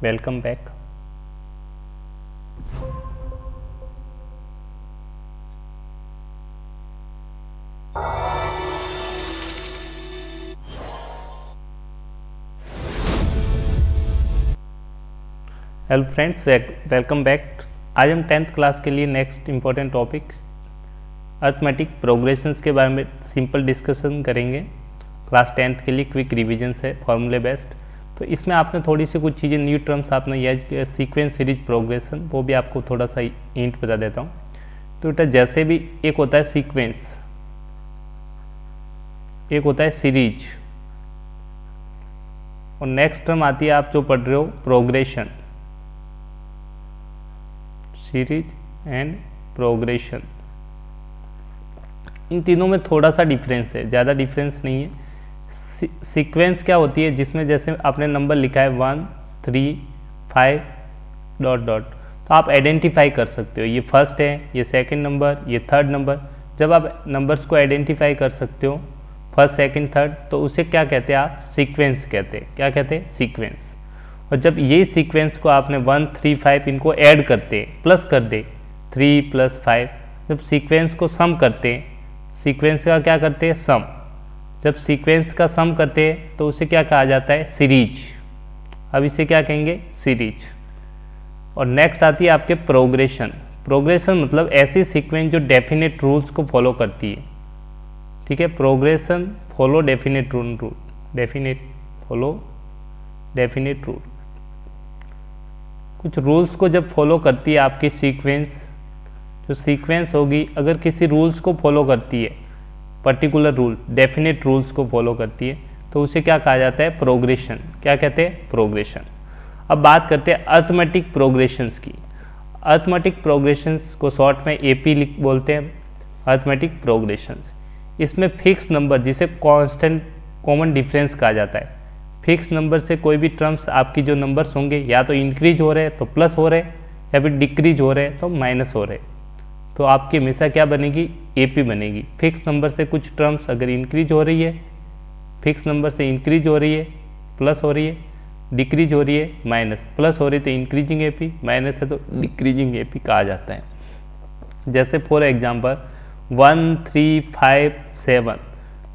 Welcome back. Hello friends, welcome back. आज हम 10th class के लिए next important topic arithmetic progressions के बारे में सिंपल डिस्कशन करेंगे। क्लास 10th के लिए क्विक रिवीजन्स है, फॉर्मूले बेस्ड। तो इसमें आपने थोड़ी सी कुछ चीज़ें, न्यू टर्म्स आपने यह सीक्वेंस सीरीज प्रोग्रेशन, वो भी आपको थोड़ा सा हिंट बता देता हूँ। तो बेटा जैसे भी एक होता है सीक्वेंस, एक होता है सीरीज, और नेक्स्ट टर्म आती है आप जो पढ़ रहे हो प्रोग्रेशन, सीरीज एंड प्रोग्रेशन। इन तीनों में थोड़ा सा डिफरेंस है, ज़्यादा डिफरेंस नहीं है। सीक्वेंस क्या होती है, जिसमें जैसे आपने नंबर लिखा है 1 3 5 ... तो आप आइडेंटिफाई कर सकते हो ये फर्स्ट है, ये सेकंड नंबर, ये थर्ड नंबर। जब आप नंबर्स को आइडेंटिफाई कर सकते हो फर्स्ट सेकंड थर्ड, तो उसे क्या कहते हैं आप? सीक्वेंस कहते हैं। क्या कहते हैं? सीक्वेंस। और जब ये सीक्वेंस को आपने 1 3 5 इनको ऐड करते, प्लस कर दे 3 + 5, जब सीक्वेंस को सम करते हैं, सीक्वेंस का क्या करते हैं? सम। जब सीक्वेंस का सम करते हैं तो उसे क्या कहा जाता है? सीरीज। अब इसे क्या कहेंगे? सीरीज। और नेक्स्ट आती है आपके प्रोग्रेशन। प्रोग्रेशन मतलब ऐसी सीक्वेंस जो डेफिनेट रूल्स को फॉलो करती है। ठीक है, progression follow definite rule, definite follow definite rule. कुछ रूल्स को जब फॉलो करती है आपकी सीक्वेंस, जो सीक्वेंस होगी अगर किसी रूल्स को फॉलो करती है, पर्टिकुलर रूल, डेफिनेट रूल्स को फॉलो करती है, तो उसे क्या कहा जाता है? प्रोग्रेशन। क्या कहते हैं? प्रोग्रेशन। अब बात करते हैं अर्थमेटिक प्रोग्रेशंस की। अर्थमेटिक प्रोग्रेशंस को शॉर्ट में एपी बोलते हैं, अर्थमेटिक प्रोग्रेशंस। इसमें फिक्स नंबर, जिसे कांस्टेंट कॉमन डिफरेंस कहा जाता है, फिक्स नंबर से कोई भी टर्म्स आपकी जो नंबर्स होंगे या तो इंक्रीज हो रहे हैं तो प्लस हो रहे, या फिर डिक्रीज हो रहे हैं तो माइनस हो रहे, तो आपकी हमेशा क्या बनेगी? एपी बनेगी। फिक्स नंबर से कुछ टर्म्स अगर इंक्रीज हो रही है, फिक्स नंबर से इंक्रीज हो रही है, प्लस हो रही है, डिक्रीज हो रही है, माइनस, प्लस हो रही है तो इंक्रीजिंग एपी, माइनस है तो डिक्रीजिंग एपी कहा जाता है। जैसे फॉर एग्जांपल 1 3 5 7,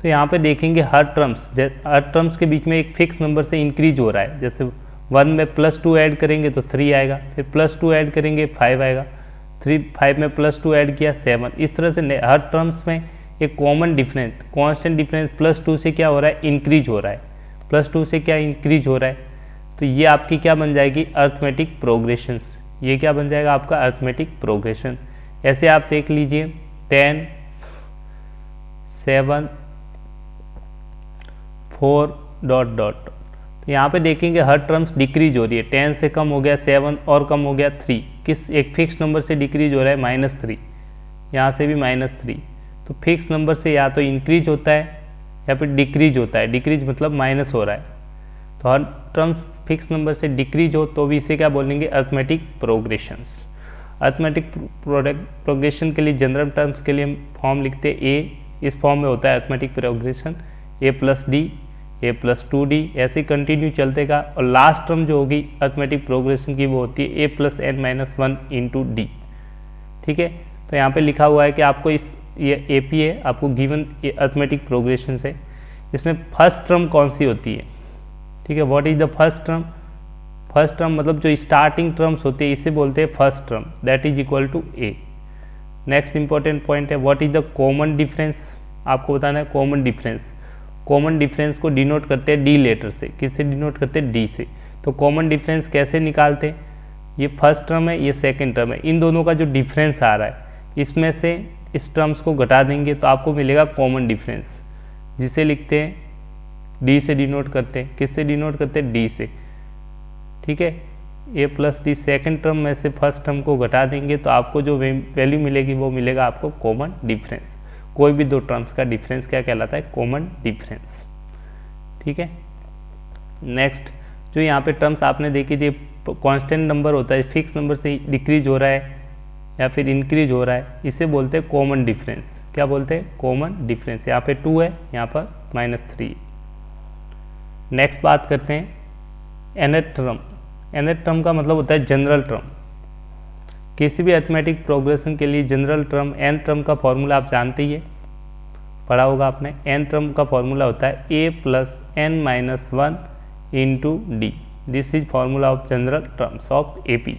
तो यहाँ पे देखेंगे हर टर्म्स के बीच में एक फिक्स नंबर से इंक्रीज हो रहा है। जैसे 1 में +2 ऐड करेंगे तो 3 आएगा, फिर +2 ऐड करेंगे 5 आएगा, 5 में +2 ऐड किया 7। इस तरह से हर टर्म्स में एक कॉमन डिफरेंस, कांस्टेंट डिफरेंस +2 से क्या हो रहा है? इंक्रीज हो रहा है। +2 से क्या इंक्रीज हो रहा है? तो ये आपकी क्या बन जाएगी? Arithmetic progressions. ये क्या बन जाएगा आपका? Arithmetic progression. ऐसे आप देख लीजिए 10 7 4 ... तो यहाँ पे देखेंगे हर टर्म्स डिक्रीज हो रही है। 10 से कम हो गया 7 और कम हो गया 3, किस एक फिक्स नंबर से डिक्रीज हो रहा है? -3। यहाँ से भी -3। तो फिक्स नंबर से या तो इंक्रीज होता है या फिर डिक्रीज होता है। डिक्रीज मतलब माइनस हो रहा है। तो हर टर्म्स फिक्स नंबर से डिक्रीज हो तो भी इसे क्या बोलेंगे? Arithmetic progressions. अर्थमेटिक प्रोग्रेशन के लिए जनरल टर्म्स के लिए हम फॉर्म लिखते हैं ए, इस फॉर्म में होता है arithmetic progression, a + d, a + 2d, ऐसे कंटिन्यू चलतेगा। और लास्ट टर्म जो होगी अर्थमेटिक प्रोग्रेशन की वो होती है a + n - 1 × d। ठीक है, तो यहाँ पे लिखा हुआ है कि आपको ये एपी है, आपको गिवन अर्थमेटिक प्रोग्रेशन है। इसमें फर्स्ट टर्म कौन सी होती है? ठीक है, what is the first term? First term मतलब जो स्टार्टिंग टर्म्स होते हैं इसे बोलते हैं first term, that is equal to a. Next important point है what is the common difference. आपको बताना है कॉमन डिफरेंस। कॉमन डिफरेंस को डिनोट करते हैं डी लेटर से। किससे डिनोट करते हैं? डी से। तो कॉमन डिफरेंस कैसे निकालते हैं? ये फर्स्ट टर्म है, ये सेकंड टर्म है, इन दोनों का जो डिफरेंस आ रहा है इसमें से इस टर्म्स को घटा देंगे तो आपको मिलेगा कॉमन डिफरेंस, जिसे लिखते हैं डी से डिनोट करते हैं। किससे डिनोट करते हैं? डी से। ठीक है, ए + डी सेकेंड टर्म में से फर्स्ट टर्म को घटा देंगे तो आपको जो वैल्यू मिलेगी वो मिलेगा आपको कॉमन डिफरेंस। कोई भी दो टर्म्स का डिफरेंस क्या कहलाता है? Common difference. ठीक है, नेक्स्ट जो यहाँ पे टर्म्स आपने देखी थी, कांस्टेंट नंबर होता है, फिक्स नंबर से डिक्रीज हो रहा है या फिर इंक्रीज हो रहा है, इसे बोलते हैं कॉमन डिफरेंस। क्या बोलते हैं? Common difference. यहाँ पे 2 है, यहाँ पर -3। नेक्स्ट बात करते हैं nth टर्म। nth टर्म का मतलब होता है जनरल टर्म। किसी भी अरिथमेटिक प्रोग्रेशन के लिए जनरल टर्म n टर्म का फॉर्मूला आप जानते ही है, पढ़ा होगा आपने। n टर्म का फॉर्मूला होता है a plus n minus 1 into D. This is formula of general terms of AP।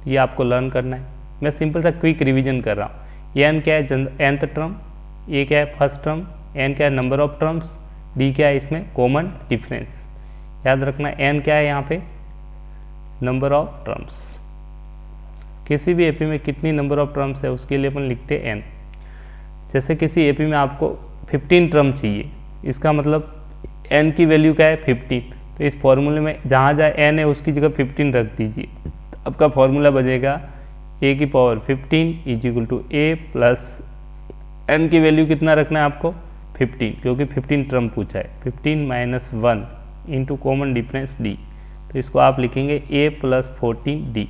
ये आपको लर्न करना है। मैं सिंपल सा क्विक रिवीजन कर रहा हूँ। ये n क्या है nth टर्म, a क्या है फर्स्ट टर्म, n क्या है नंबर ऑफ टर्म्स, d क्या है इसमें कॉमन डिफरेंस। याद रखना n क्या है यहाँ पे नंबर ऑफ टर्म्स। किसी भी AP में कितनी नंबर ऑफ टर्म्स है उसके लिए अपन लिखते हैं n। जैसे किसी AP में आपको 15 टर्म चाहिए, इसका मतलब n की वैल्यू क्या है 15, तो इस फॉर्मूले में जहाँ जहाँ n है उसकी जगह 15 रख दीजिए। आपका फॉर्मूला बनेगा a की power 15 is equal to a plus n की वैल्यू कितना रखना है आपको 15, क्योंकि 15 टर्म पूछा है। 15 minus 1 into common difference d, तो इसको आप लिखेंगे a प्लस 14d।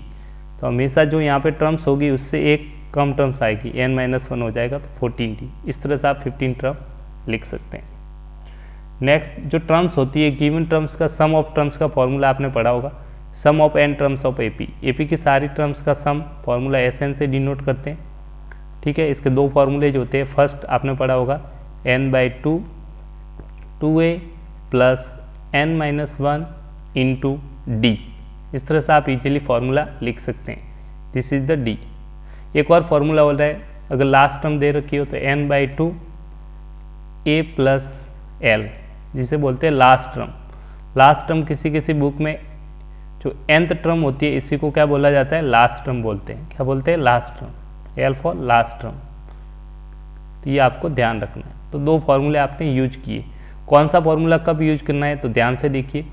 तो हमेशा जो यहाँ पे टर्म्स होगी उससे एक कम टर्म्स आएगी, n माइनस 1 हो जाएगा तो 14d। इस तरह से आप 15 टर्म लिख सकते हैं। नेक्स्ट जो टर्म्स होती है गिवन टर्म्स का सम ऑफ टर्म्स का फॉर्मूला आपने पढ़ा होगा। Sum of n terms of AP की सारी टर्म्स का सम फॉर्मूला SN से डिनोट करते हैं। ठीक है, इसके दो फार्मूले जो होते हैं, फर्स्ट आपने पढ़ा होगा n/2 2a plus n minus 1 into D. इस तरह से आप इजीली फार्मूला लिख सकते हैं। This is the D. एक और फार्मूला बोल रहा है, अगर लास्ट टर्म दे रखी हो तो n/2 a प्लस l, जिसे बोलते हैं लास्ट टर्म। लास्ट टर्म किसी किसी बुक में जो nth टर्म होती है इसी को क्या बोला जाता है लास्ट टर्म बोलते हैं। क्या बोलते हैं last term, l for last term. तो ये आपको ध्यान रखना है। तो दो फार्मूले आपने यूज किए। कौन सा फार्मूला कब यूज करना है तो ध्यान से देखिए।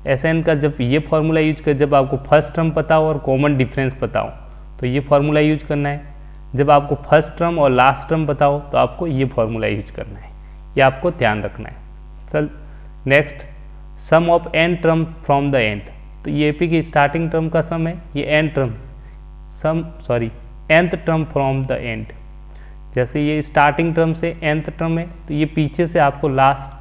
SN का जब ये फार्मूला यूज कर, जब आपको फर्स्ट टर्म पता हो और कॉमन डिफरेंस पता हो तो ये फार्मूला यूज करना है। जब आपको फर्स्ट टर्म और लास्ट टर्म पता हो तो आपको ये फार्मूला यूज करना है। ये आपको ध्यान रखना है। चल next, sum of n term from the end. तो ये AP की स्टार्टिंग टर्म का सम है, ये n term nth term from the and. जैसे ये स्टार्टिंग टर्म से nth टर्म है तो ये पीछे से आपको लास्ट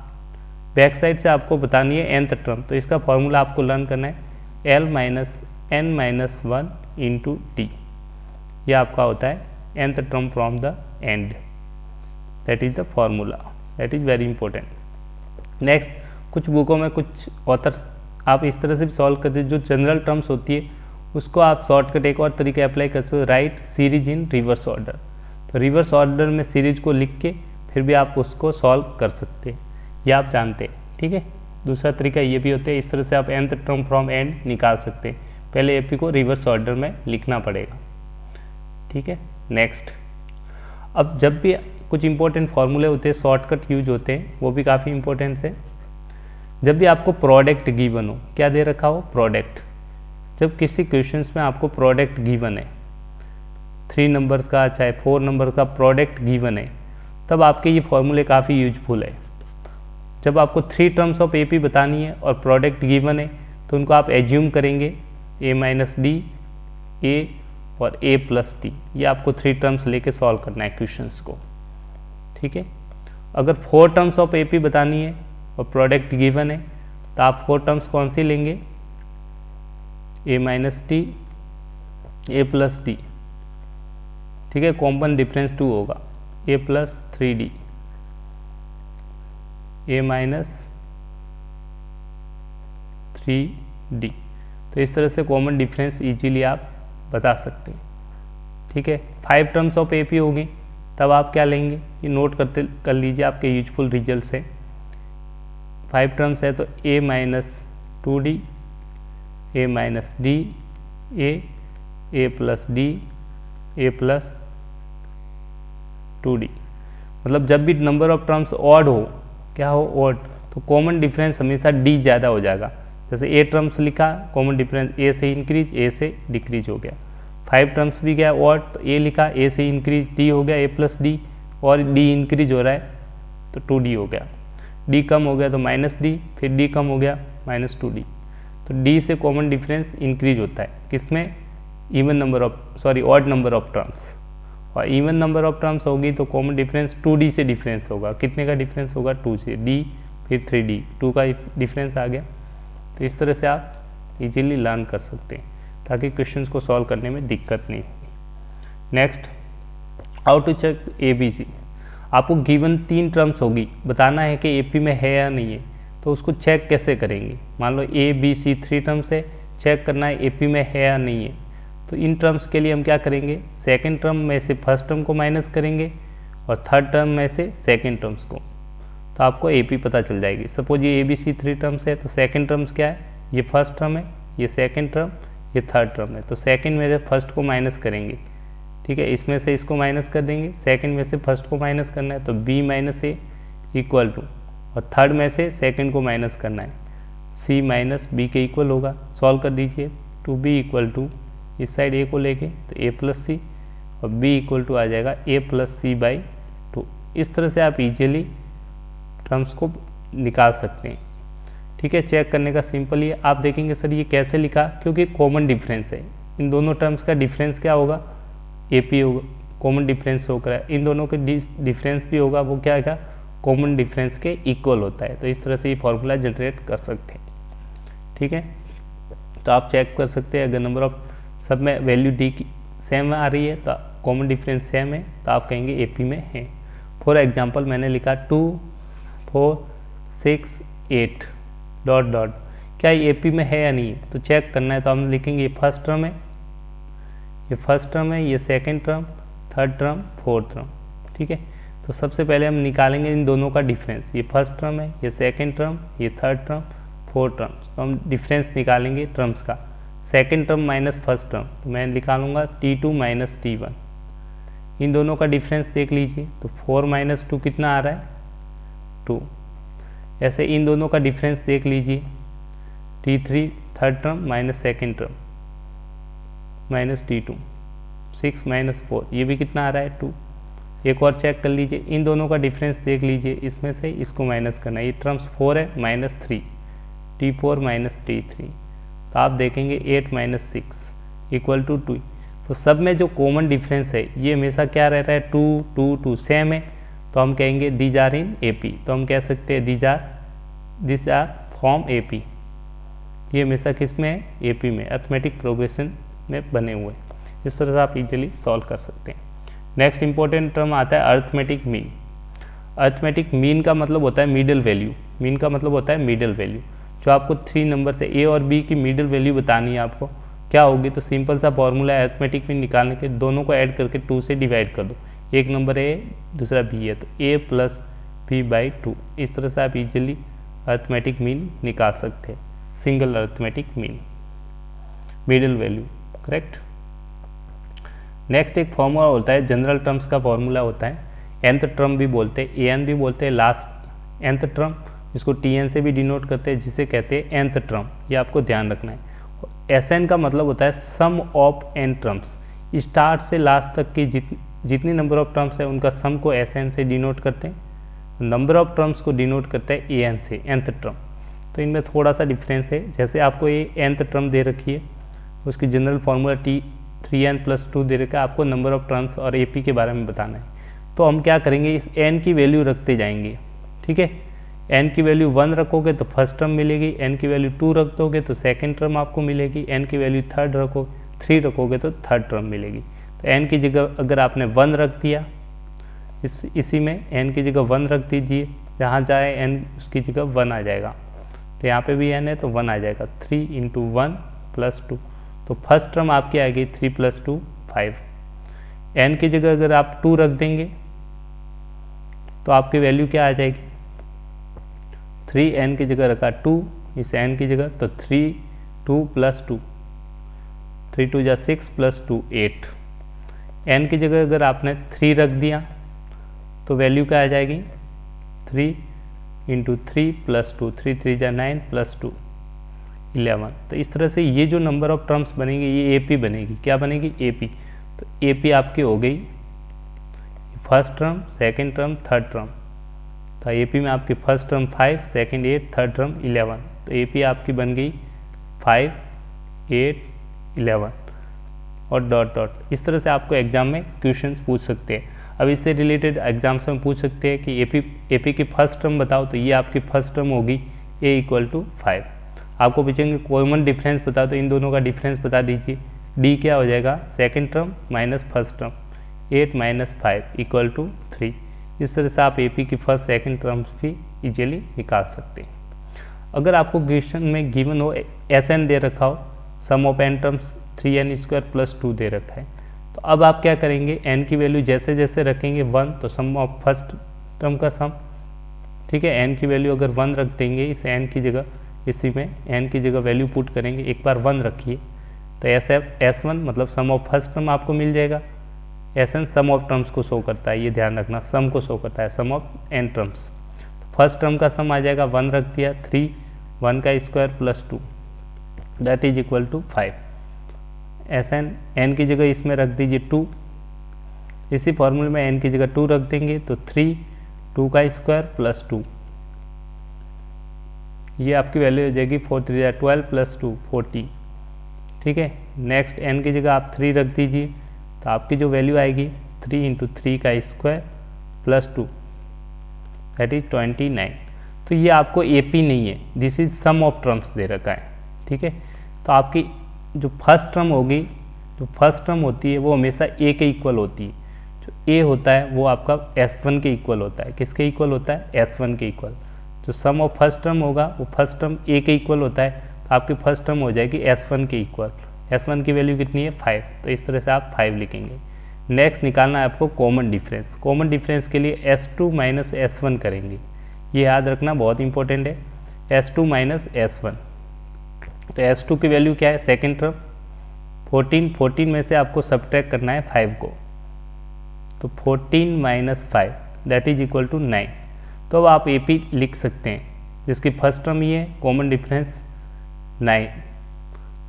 बैक साइड से आपको बतानी है nth टर्म। तो इसका फॉर्मूला आपको लर्न करना है l minus n minus 1 into D. ये आपका होता है nth term from the and. That is the formula, that is very important. Next, कुछ बुकों में कुछ ऑथर्स आप इस तरह से भी सॉल्व करते हैं, जो जनरल टर्म्स होती है उसको आप शॉर्टकट एक और तरीके अप्लाई कर सकते हो, right series in reverse order. तो रिवर्स ऑर्डर में सीरीज को लिख के फिर भी आप उसको सॉल्व कर सकते हैं, ये आप जानते हैं। ठीक है, दूसरा तरीका ये भी होता है, इस तरह से आप nth टर्म फ्रॉम एंड निकाल सकते हैं। पहले AP को रिवर्स ऑर्डर में लिखना पड़ेगा। ठीक है, नेक्स्ट, अब जब भी कुछ इंपॉर्टेंट फार्मूले होते हैं शॉर्टकट यूज होते हैं, वो भी काफ़ी इंपॉर्टेंट है। जब भी आपको प्रोडक्ट गिवन हो, क्या दे रखा हो प्रोडक्ट, जब किसी क्वेश्चंस में आपको प्रोडक्ट गिवन है 3 नंबर्स का चाहे 4 नंबर का प्रोडक्ट गिवन है, तब आपके ये फॉर्मूले काफ़ी यूजफुल है। जब आपको 3 टर्म्स ऑफ AP बतानी है और प्रोडक्ट गिवन है तो उनको आप एज्यूम करेंगे a माइनस डी, a और a प्लस डी। ये आपको 3 टर्म्स लेके सॉल्व करना है क्वेश्चंस को। ठीक है, अगर 4 टर्म्स ऑफ AP बतानी है और प्रोडक्ट गिवन है तो आप 4 टर्म्स कौन सी लेंगे, a minus D, a plus D. ठीक है, कॉमन डिफरेंस 2 होगा, a plus 3d, a minus 3d। तो इस तरह से कॉमन डिफरेंस इजीली आप बता सकते हैं। ठीक है, 5 टर्म्स ऑफ AP होगी तब आप क्या लेंगे, ये नोट कर लीजिए, आपके यूजफुल रिजल्ट है। 5 टर्म्स है तो a minus 2d, a minus D, a plus D, a plus 2d। मतलब जब भी नंबर ऑफ टर्म्स ऑड हो, क्या हो ऑड, तो कॉमन डिफरेंस हमेशा d ज़्यादा हो जाएगा। जैसे a टर्म्स लिखा, कॉमन डिफरेंस a से इंक्रीज, a से डिक्रीज हो गया। 5 टर्म्स भी गया ऑड तो a लिखा, a से इंक्रीज d हो गया, a प्लस डी, और d इंक्रीज हो रहा है तो 2d हो गया। d कम हो गया तो माइनस डी, फिर d कम हो गया माइनस 2d। तो d से कॉमन डिफरेंस इंक्रीज होता है किसमें, even number of odd number of terms. और इवन नंबर ऑफ टर्म्स होगी तो कॉमन डिफरेंस 2d से डिफरेंस होगा। कितने का डिफरेंस होगा, 2 से, d फिर 3d, 2 का डिफरेंस आ गया। तो इस तरह से आप इजीली लर्न कर सकते हैं ताकि क्वेश्चंस को सॉल्व करने में दिक्कत नहीं होगी। Next, how to check ABC। आपको गिवन 3 टर्म्स होगी, बताना है कि AP में है या नहीं है, तो उसको चेक कैसे करेंगे। मान लो ABC 3 टर्म्स है, चेक करना है AP में है या नहीं है। तो इन टर्म्स के लिए हम क्या करेंगे, सेकेंड टर्म में से फर्स्ट टर्म को माइनस करेंगे और थर्ड टर्म में से सेकेंड टर्म्स को, तो आपको AP पता चल जाएगी। सपोज ये ABC 3 टर्म्स है, तो सेकेंड टर्म्स क्या है, ये फर्स्ट टर्म है, ये सेकेंड टर्म, ये थर्ड टर्म है। तो सेकेंड में से फर्स्ट को माइनस करेंगे, ठीक है, इसमें से इसको माइनस कर देंगे, सेकेंड में से फर्स्ट को माइनस करना है तो B minus A equal to, और थर्ड में से सेकेंड को माइनस करना है, C माइनस B के इक्वल होगा। सॉल्व कर दीजिए, 2B इक्वल टू, इस साइड A को लेके तो A प्लस C, और B इक्वल टू आ जाएगा A प्लस C बाई 2। इस तरह से आप इजीली टर्म्स को निकाल सकते हैं, ठीक है। चेक करने का सिंपल ही है। आप देखेंगे सर ये कैसे लिखा, क्योंकि कॉमन डिफरेंस है, इन दोनों टर्म्स का डिफरेंस क्या होगा, AP होगा, कॉमन डिफरेंस होकर इन दोनों के डिफरेंस भी होगा, वो क्या है, कॉमन डिफरेंस के इक्वल होता है। तो इस तरह से ये फॉर्मूला जनरेट कर सकते हैं, ठीक है। तो आप चेक कर सकते हैं, अगर नंबर ऑफ सब में वैल्यू D की सेम आ रही है तो कॉमन डिफरेंस सेम है, तो आप कहेंगे AP में है। फॉर एग्जांपल मैंने लिखा 2 4 6 8 डॉट डॉट, क्या ये AP में है या नहीं है, तो चेक करना है। तो हम लिखेंगे ये फर्स्ट टर्म है, ये फर्स्ट टर्म है, ये second term, third term, fourth term, ठीक है। तो सबसे पहले हम निकालेंगे इन दोनों का डिफरेंस, ये फर्स्ट टर्म है, ये सेकंड टर्म, ये थर्ड टर्म, फोर्थ टर्म। तो हम डिफरेंस निकालेंगे टर्म्स का, second term minus first term, तो मैं निकालूंगा T2 माइनस T1। इन दोनों का डिफरेंस देख लीजिए, तो 4 माइनस 2 कितना आ रहा है, 2। ऐसे इन दोनों का डिफरेंस देख लीजिए, T3 third term minus second term minus T2, 6 minus 4, ये भी कितना आ रहा है, 2। एक और चेक कर लीजिए, इन दोनों का डिफरेंस देख लीजिए, इसमें से इसको माइनस करना है, ये टर्म्स 4 है माइनस 3, T4 माइनस T3। तो आप देखेंगे 8 माइनस 6 इक्वल टू 2। तो सब में जो कॉमन डिफरेंस है ये हमेशा क्या रहता है, 2 2 2 सेम है, तो हम कहेंगे दीज आर इन AP। तो हम कह सकते हैं दिस आर फ्रॉम AP, ये हमेशा किस में है, AP में, अर्थमेटिक प्रोग्रेशन में बने हुए। इस तरह से आप इजीली सॉल्व कर सकते हैं। नेक्स्ट इंपॉर्टेंट टर्म आता है अर्थमेटिक मीन। अर्थमेटिक मीन का मतलब होता है मिडल वैल्यू, मीन का मतलब होता है मिडल वैल्यू। जो आपको 3 नंबर से A और B की मिडल वैल्यू बतानी है आपको, क्या होगी, तो सिंपल सा फॉर्मूला है अर्थमेटिक मीन निकालने के, दोनों को ऐड करके 2 से डिवाइड कर दो, एक नंबर A दूसरा B है, तो A प्लस B बाई 2। इस तरह से आप इजीली अर्थमेटिक मीन निकाल सकते हैं, single arithmetic mean, middle value, correct. Next एक फॉर्मूला होता है, जनरल टर्म्स का फॉर्मूला होता है, nth टर्म भी बोलते हैं, AN भी बोलते हैं, लास्ट nth टर्म, इसको TN से भी डिनोट करते हैं, जिसे कहते हैं nth टर्म, ये आपको ध्यान रखना है। SN का मतलब होता है सम ऑफ n टर्म्स, स्टार्ट से लास्ट तक की जितनी नंबर ऑफ टर्म्स है उनका सम को SN से डिनोट करते हैं, नंबर ऑफ टर्म्स को डिनोट करते हैं AN से, nth टर्म। तो इनमें थोड़ा सा डिफरेंस है, जैसे आपको ये nth टर्म दे रखी है, उसकी जनरल फार्मूला T3n प्लस 2 दे रखा है, आपको नंबर ऑफ टर्म्स और AP के बारे में बताना है। तो हम क्या करेंगे, इस n की वैल्यू रखते जाएंगे, ठीक है। n की वैल्यू 1 रखोगे तो फर्स्ट टर्म मिलेगी, n की वैल्यू 2 रख दोगे तो सेकेंड टर्म आपको मिलेगी, n की वैल्यू 3 रखोगे तो थर्ड टर्म मिलेगी। तो n की जगह अगर आपने 1 रख दिया, इसी में n की जगह 1 रख दीजिए, जहाँ जाए n उसकी जगह 1 आ जाएगा। तो यहाँ पे भी n है तो 1 आ जाएगा, 3 इंटू 1 प्लस 2, तो फर्स्ट टर्म आपकी आएगी 3 प्लस 2 5। n की जगह अगर आप 2 रख देंगे तो आपकी वैल्यू क्या आ जाएगी, 3n की जगह रखा 2, इस n की जगह, तो 3 2 प्लस 2, 3 2 जा 6 प्लस 2 8। n की जगह अगर आपने 3 रख दिया तो वैल्यू क्या आ जाएगी, 3 इंटू 3 प्लस 2, 3 3 जा 9 प्लस 2 11। तो इस तरह से ये जो नंबर ऑफ टर्म्स बनेगी ये AP बनेगी, क्या बनेगी, AP। तो AP आपकी हो गई first term, second term, third term. तो AP में आपकी first term 5, second 8, third term 11। तो AP आपकी बन गई 5 8 11 और डॉट डॉट। इस तरह से आपको एग्जाम में क्वेश्चंस पूछ सकते हैं। अब इससे रिलेटेड एग्जाम्स में पूछ सकते हैं कि AP की फर्स्ट टर्म बताओ, तो ये आपकी फर्स्ट टर्म होगी A इक्वल टू 5। आपको पूछेंगे कॉमन डिफरेंस बता, तो इन दोनों का डिफरेंस बता दीजिए। डी क्या हो जाएगा, second term minus first term, 8 minus 5 equal to 3। इस तरह से आप AP की फर्स्ट सेकेंड टर्म्स भी इजीली निकाल सकते हैं। अगर आपको क्वेश्चन में गिवन हो SN दे रखा हो, sum of n terms 3n² plus 2 दे रखा है, तो अब आप क्या करेंगे, n की वैल्यू जैसे जैसे रखेंगे 1, तो सम ऑफ फर्स्ट टर्म का सम, ठीक है, n की वैल्यू अगर 1 रख देंगे इस n की जगह, इसी में n की जगह वैल्यू पुट करेंगे, एक बार 1 रखिए तो S1 मतलब सम ऑफ फर्स्ट टर्म आपको मिल जाएगा। SN सम ऑफ टर्म्स को शो करता है, ये ध्यान रखना, सम को शो करता है, सम ऑफ n टर्म्स। तो फर्स्ट टर्म का सम आ जाएगा 1 रख दिया, 3, 1 का square plus 2 that is equal to 5। SN n की जगह इसमें रख दीजिए 2, इसी फॉर्मूले में n की जगह 2 रख देंगे तो 3, 2 का स्क्वायर प्लस 2, ये आपकी वैल्यू हो जाएगी 4 3 12 प्लस 2 14, ठीक है। नेक्स्ट n की जगह आप 3 रख दीजिए, तो आपकी जो वैल्यू आएगी 3 इंटू 3 का स्क्वायर प्लस 2 दैट इज 29। तो ये आपको AP नहीं है, this is sum of terms दे रखा है, ठीक है। तो आपकी जो फर्स्ट टर्म होगी, जो फर्स्ट टर्म होती है वो हमेशा A के इक्वल होती है। जो A होता है वो आपका S1 के इक्वल होता है। किसके इक्वल होता है, S1 के इक्वल। जो सम ऑफ फर्स्ट टर्म होगा वो फर्स्ट टर्म A के इक्वल होता है, तो आपकी फर्स्ट टर्म हो जाएगी S1 के इक्वल। S1 की वैल्यू कितनी है, 5, तो इस तरह से आप 5 लिखेंगे। नेक्स्ट निकालना है आपको कॉमन डिफरेंस। कॉमन डिफरेंस के लिए S2 माइनस S1 करेंगे, ये याद रखना बहुत इंपॉर्टेंट है, S2 माइनस S1। तो S2 की वैल्यू क्या है, सेकेंड टर्म 14 में से आपको सब्ट्रैक्ट करना है 5 को, तो 14 minus 5 that is equal to 9। तो अब आप AP लिख सकते हैं, जिसकी फर्स्ट टर्म ये है, कॉमन डिफरेंस 9,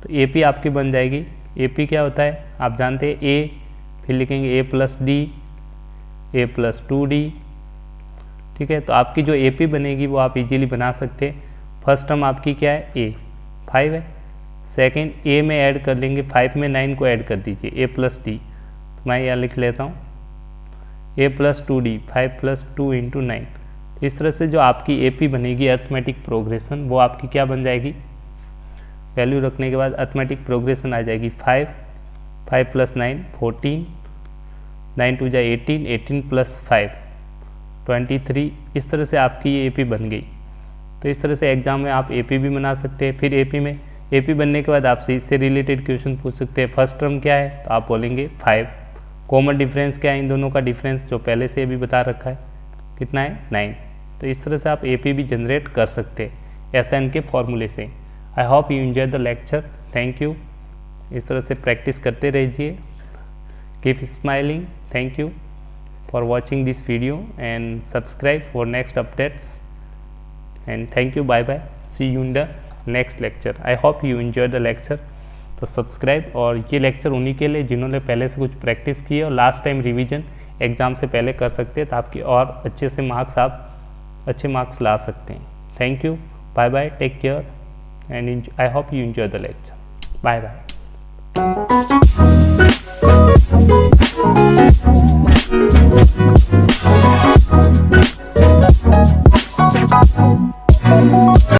तो AP आपकी बन जाएगी। AP क्या होता है आप जानते हैं, A फिर लिखेंगे A plus D, A plus 2D, ठीक है। तो आपकी जो AP बनेगी वो आप इजीली बना सकते हैं। फर्स्ट टर्म आपकी क्या है, A 5 है, सेकेंड A में ऐड कर लेंगे, 5 में 9 को ऐड कर दीजिए, A प्लस D, तो मैं यहाँ लिख लेता हूँ A plus 2D, 5 plus 2 into 9। इस तरह से जो आपकी AP बनेगी अर्थमेटिक प्रोग्रेशन, वो आपकी क्या बन जाएगी, वैल्यू रखने के बाद अर्थमेटिक प्रोग्रेशन आ जाएगी 5 प्लस 9 14, 9 2 जा 18, 18 प्लस 5 23। इस तरह से आपकी ये AP बन गई। तो इस तरह से एग्जाम में आप AP भी बना सकते हैं। फिर AP बनने के बाद आपसे इससे रिलेटेड क्वेश्चन पूछ सकते हैं, फर्स्ट टर्म क्या है, तो आप बोलेंगे 5, कॉमन डिफरेंस क्या है, इन दोनों का डिफरेंस जो पहले से अभी बता रखा है कितना है, 9। तो इस तरह से आप AP भी जनरेट कर सकते हैं SN के फॉर्मूले से। I hope you enjoy the lecture, thank you. इस तरह से प्रैक्टिस करते रहिए, keep smiling. Thank you for watching this video and subscribe for next updates and thank you, bye bye, see you in the next lecture. I hope you enjoy the lecture. तो subscribe, और ये lecture उन्हीं के लिए जिन्होंने पहले से कुछ प्रैक्टिस की है और लास्ट टाइम रिवीजन एग्ज़ाम से पहले कर सकते हैं, तो आपकी और अच्छे से मार्क्स, आप अच्छे मार्क्स ला सकते हैं। Thank you, bye bye, take care and I hope you enjoy the lecture. Bye bye.